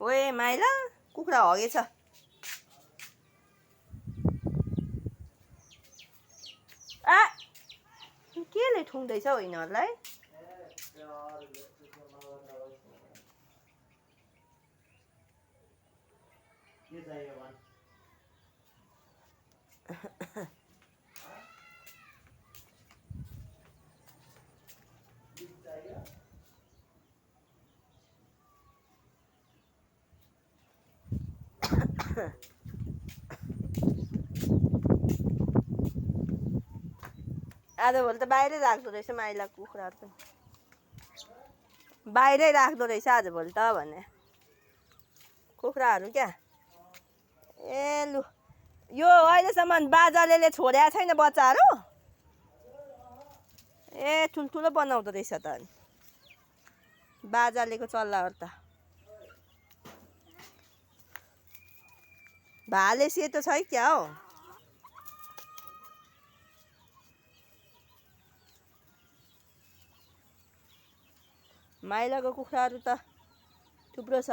ओए माइला कुखुरा हगेछ। आ केले ठुङ्दैछ हौ यिनीहरूलाई? आजभोलि त बाहिरै राख्दो रहेछ माइला कुखुराहरू पनि। बाहिरै राख्दो रहेछ आजभोलि त भने कुखुराहरू क्या। ए लु यो अहिलेसम्म बाजाले छोडेको छैन बच्चाहरू। ए ठुल्ठुलो बनाउँदो रहेछ त अनि बाजालेको चल्लाहरू त। भाले सेतो छ क्या हौ? माइलाको कुखुराहरू त थुप्रो छ।